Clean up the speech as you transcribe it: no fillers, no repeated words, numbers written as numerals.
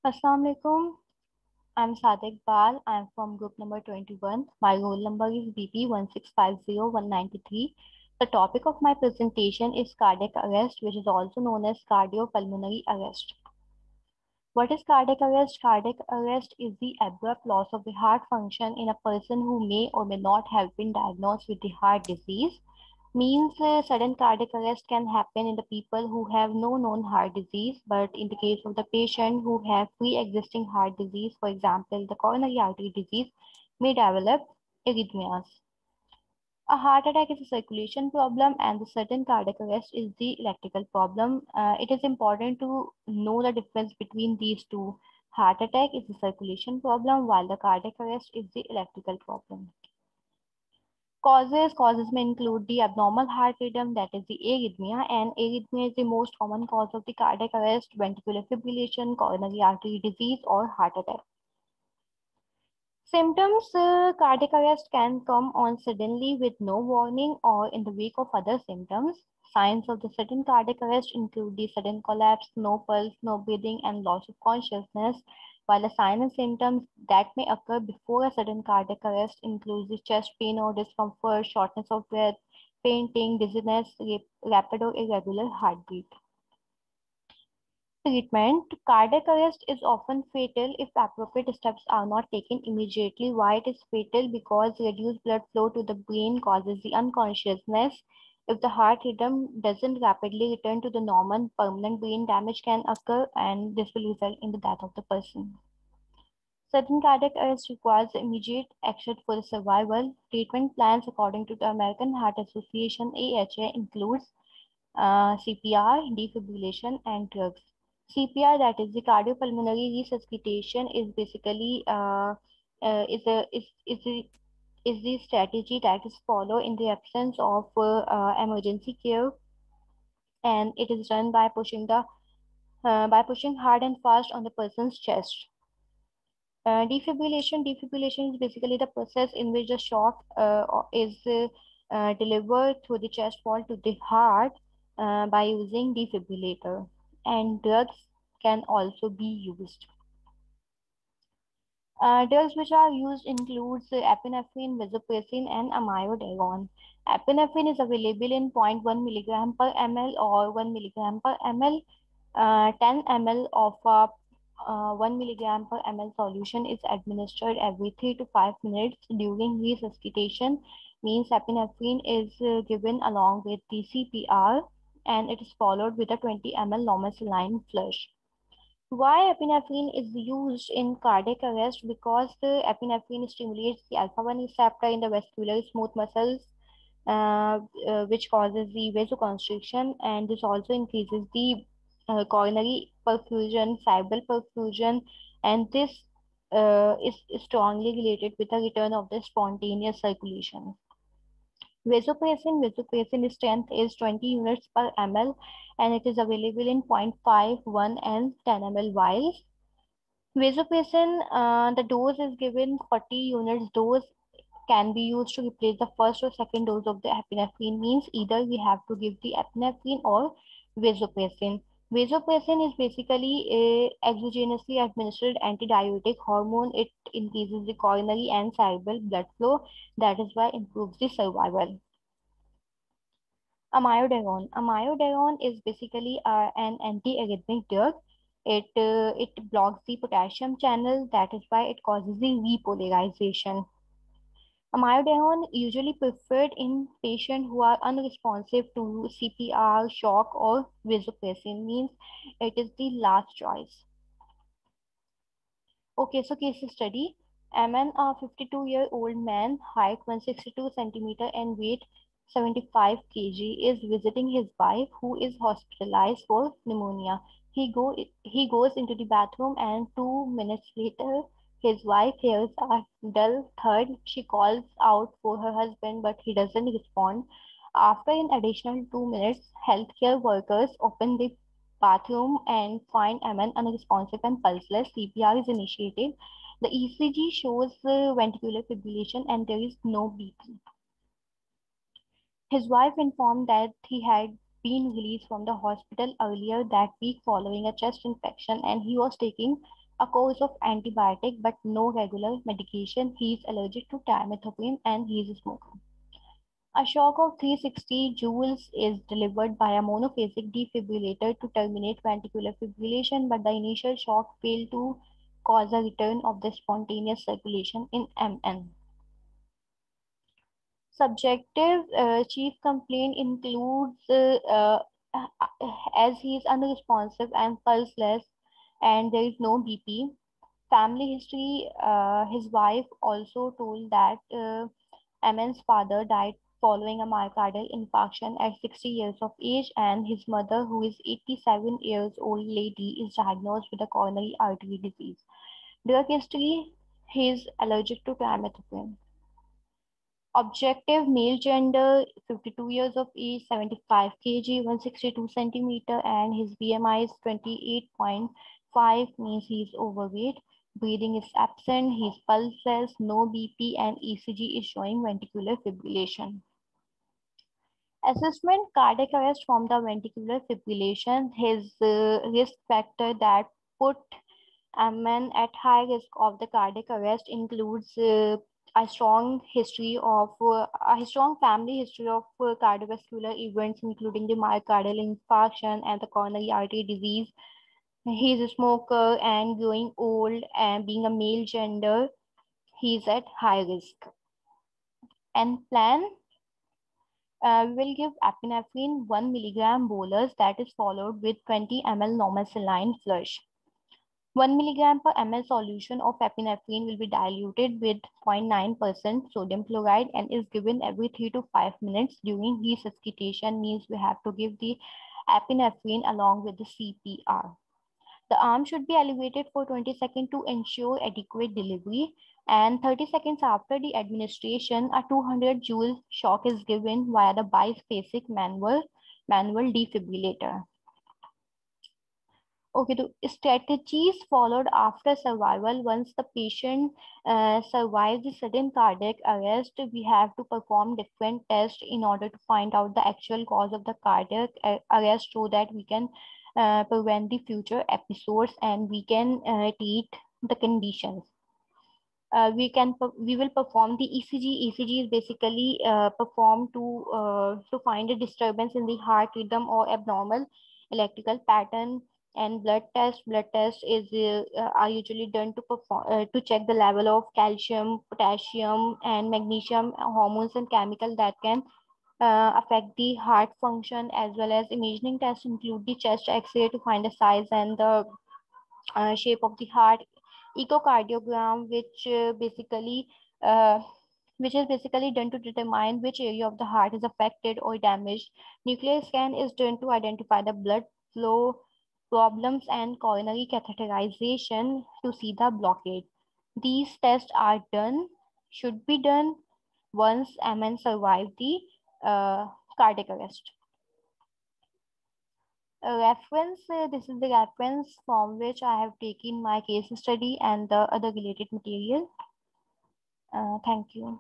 Assalamu alaikum. I'm Sadiq Bal. I'm from group number 21. My roll number is BP1650193. The topic of my presentation is cardiac arrest, which is also known as cardiopulmonary arrest. What is cardiac arrest? Cardiac arrest is the abrupt loss of the heart function in a person who may or may not have been diagnosed with the heart disease. Means sudden cardiac arrest can happen in the people who have no known heart disease, but in the case of the patient who have pre-existing heart disease, for example, the coronary artery disease, may develop arrhythmias. A heart attack is a circulation problem, and the sudden cardiac arrest is the electrical problem. It is important to know the difference between these two. Heart attack is a circulation problem, while the cardiac arrest is the electrical problem. Causes may include the abnormal heart rhythm, that is the arrhythmia, and arrhythmia is the most common cause of the cardiac arrest, ventricular fibrillation, coronary artery disease, or heart attack. Symptoms: cardiac arrest can come on suddenly with no warning or in the wake of other symptoms. Signs of the sudden cardiac arrest include the sudden collapse, no pulse, no breathing, and loss of consciousness, while the signs and symptoms that may occur before a sudden cardiac arrest include the chest pain or discomfort, shortness of breath, fainting, dizziness, rapid or irregular heartbeat. Treatment: cardiac arrest is often fatal if appropriate steps are not taken immediately. Why it is fatal? Because reduced blood flow to the brain causes the unconsciousness. If the heart rhythm doesn't rapidly return to the normal, permanent brain damage can occur, and this will result in the death of the person. Sudden cardiac arrest requires immediate action for the survival. Treatment plans according to the American Heart Association (AHA) includes CPR, defibrillation, and drugs. CPR, that is the cardiopulmonary resuscitation, is basically is the strategy that is followed in the absence of emergency care, and it is done by pushing hard and fast on the person's chest. Defibrillation is basically the process in which the shock is delivered through the chest wall to the heart by using defibrillator, and drugs can also be used. Drugs which are used includes epinephrine, vasopressin, and amiodarone. Epinephrine is available in 0.1 milligram per ml or 1 milligram per ml. 10 ml of 1 milligram per ml solution is administered every 3 to 5 minutes during resuscitation. Means epinephrine is given along with the CPR, and it is followed with a 20 ml normal saline flush. Why epinephrine is used in cardiac arrest? Because the epinephrine stimulates the alpha-1 receptor in the vascular smooth muscles, which causes the vasoconstriction, and this also increases the coronary perfusion, cerebral perfusion, and this is strongly related with the return of the spontaneous circulation. Vasopressin strength is 20 units per ml, and it is available in 0.5, 1, and 10 ml vials. Vasopressin, the dose is given 40 units. Dose can be used to replace the first or second dose of the epinephrine. Means either we have to give the epinephrine or vasopressin. Vasopressin is basically a exogenously administered antidiuretic hormone. It increases the coronary and cerebral blood flow. That is why improves the survival. Amiodarone is basically an antiarrhythmic drug. It blocks the potassium channel. That is why it causes the repolarization. Amiodarone usually preferred in patients who are unresponsive to CPR, shock, or vasopressin. Means it is the last choice. Okay, so case study. A man, a 52-year-old man, height 162 centimeter and weight 75 kg, is visiting his wife, who is hospitalized for pneumonia. He goes into the bathroom, and 2 minutes later, his wife hears a dull thud. She calls out for her husband, but he doesn't respond. After an additional 2 minutes, healthcare workers open the bathroom and find Aman unresponsive and pulseless. CPR is initiated. The ECG shows ventricular fibrillation, and there is no BP. His wife informed that he had been released from the hospital earlier that week following a chest infection, and he was taking a course of antibiotic but no regular medication. He is allergic to trimethoprim and he is a smoker. A shock of 360 joules is delivered by a monophasic defibrillator to terminate ventricular fibrillation, but the initial shock failed to cause a return of the spontaneous circulation in MN. Subjective chief complaint includes as he is unresponsive and pulseless and there is no BP. Family history, his wife also told that Amon's father died following a myocardial infarction at 60 years of age, and his mother, who is 87 years old lady, is diagnosed with a coronary artery disease. Drug history, he is allergic to trimethoprim. Objective male gender, 52 years of age, 75 kg, 162 centimeter, and his BMI is 28.5, means he is overweight. Breathing is absent, his pulses, no BP, and ECG is showing ventricular fibrillation. Assessment: cardiac arrest from the ventricular fibrillation. His risk factor that put a man at high risk of the cardiac arrest includes a strong family history of cardiovascular events, including the myocardial infarction and the coronary artery disease. He is a smoker and growing old, and being a male gender, he is at high risk. And plan: we will give epinephrine 1 milligram bolus that is followed with 20 ml normal saline flush. 1 milligram per ml solution of epinephrine will be diluted with 0.9% sodium chloride and is given every 3 to 5 minutes. During resuscitation means we have to give the epinephrine along with the CPR. The arm should be elevated for 20 seconds to ensure adequate delivery, and 30 seconds after the administration, a 200 joule shock is given via the biphasic manual defibrillator. Okay, the strategies followed after survival. Once the patient survives the sudden cardiac arrest, we have to perform different tests in order to find out the actual cause of the cardiac arrest so that we can prevent the future episodes and we can treat the conditions. We will perform the ECG. ECG is basically performed to find a disturbance in the heart rhythm or abnormal electrical pattern. And blood test is are usually done to perform to check the level of calcium, potassium, and magnesium hormones and chemical that can affect the heart function, as well as imaging tests include the chest X-ray to find the size and the shape of the heart, echocardiogram, uh, which is basically done to determine which area of the heart is affected or damaged. Nuclear scan is done to identify the blood flow problems and coronary catheterization to see the blockade. These tests should be done once MN survived the cardiac arrest. A reference, this is the reference from which I have taken my case study and the other related material. Thank you.